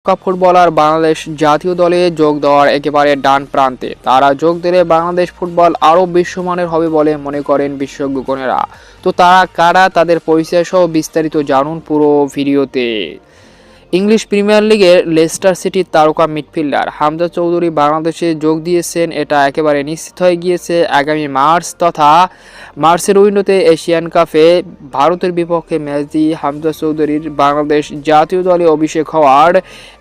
Footballer Bangladesh জাতীয় দলে যোগ দেওয়ার একেবারে ডান প্রান্তে। তারা যোগ দিলে বাংলাদেশ ফুটবল আরও বিশ্বমানের হবে বলে মনে করেন বিশেষজ্ঞগণেরা। তো তারা কারা, তাদের পরিচয় সহ বিস্তারিত জানুন পুরো ভিডিওতে। ইংলিশ প্রিমিয়ার লিগের লেস্টার সিটির তারকা মিডফিল্ডার হামজা চৌধুরী বাংলাদেশে যোগ দিয়েছেন, এটা একেবারে নিশ্চিত হয়ে গিয়েছে। আগামী মার্চ তথা মার্চের উইন্ডোতে এশিয়ান কাপে ভারতের বিপক্ষে ম্যাচ দিয়ে হামজা চৌধুরীর বাংলাদেশ জাতীয় দলে অভিষেক হওয়ার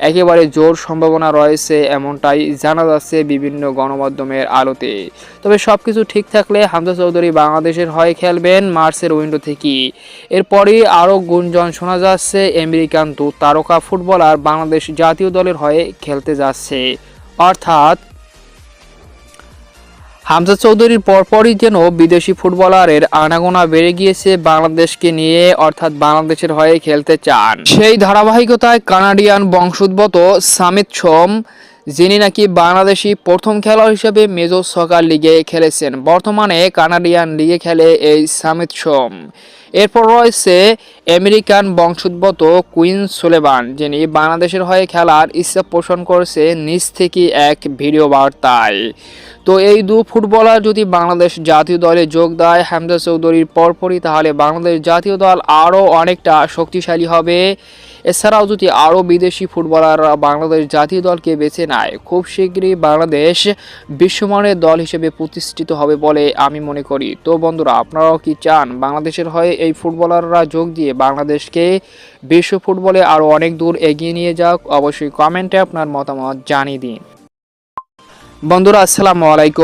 একেবারে জোর সম্ভাবনা রয়েছে, এমনটাই জানা যাচ্ছে বিভিন্ন গণমাধ্যমের আলোতে। তবে সবকিছু ঠিক থাকলে হামজা চৌধুরী বাংলাদেশের হয়ে খেলবেন মার্চের উইন্ডো থেকেই। এরপরই আরও গুঞ্জন শোনা যাচ্ছে আমেরিকান তারকা ফুটবলার বাংলাদেশ জাতীয় দলের হয়ে খেলতে যাচ্ছে। অর্থাৎ হামজা চৌধুরীর পরপরই যেন বিদেশি ফুটবলারের আনাগোনা বেড়ে গিয়েছে বাংলাদেশকে নিয়ে, অর্থাৎ বাংলাদেশের হয়ে খেলতে চান। সেই ধারাবাহিকতায় কানাডিয়ান বংশোদ্ভূত সামিত সোম, যিনি নাকি বাংলাদেশি প্রথম খেলোয়াড় হিসেবে মেজর সকার লিগে খেলেছেন, বর্তমানে কানাডিয়ান লিগে খেলে এই সামিত সোম। এরপর রয়েছে আমেরিকান বংশোদ্ভূত কুইন সুলেভান, যিনি বাংলাদেশের হয়ে খেলার ইচ্ছা পোষণ করেছে নিজ থেকে এক ভিডিও বার্তায়। তো এই দু ফুটবলার যদি বাংলাদেশ জাতীয় দলে যোগ দেয় হামজা চৌধুরীর পরপরই, তাহলে বাংলাদেশ জাতীয় দল আরও অনেকটা শক্তিশালী হবে। এছাড়াও যদি আরও বিদেশি ফুটবলাররা বাংলাদেশ জাতীয় দলকে বেছে নেয়, খুব শীঘ্রই বাংলাদেশ বিশ্বমানের দল হিসেবে প্রতিষ্ঠিত হবে বলে আমি মনে করি। তো বন্ধুরা, আপনারাও কি চান বাংলাদেশের হয়ে এই ফুটবলাররা যোগ দিয়ে বাংলাদেশকে বিশ্ব ফুটবলে আরও অনেক দূর এগিয়ে নিয়ে যাক? অবশ্যই কমেন্টে আপনার মতামত জানিয়ে দিন। বন্ধুরা, আসসালামু আলাইকুম।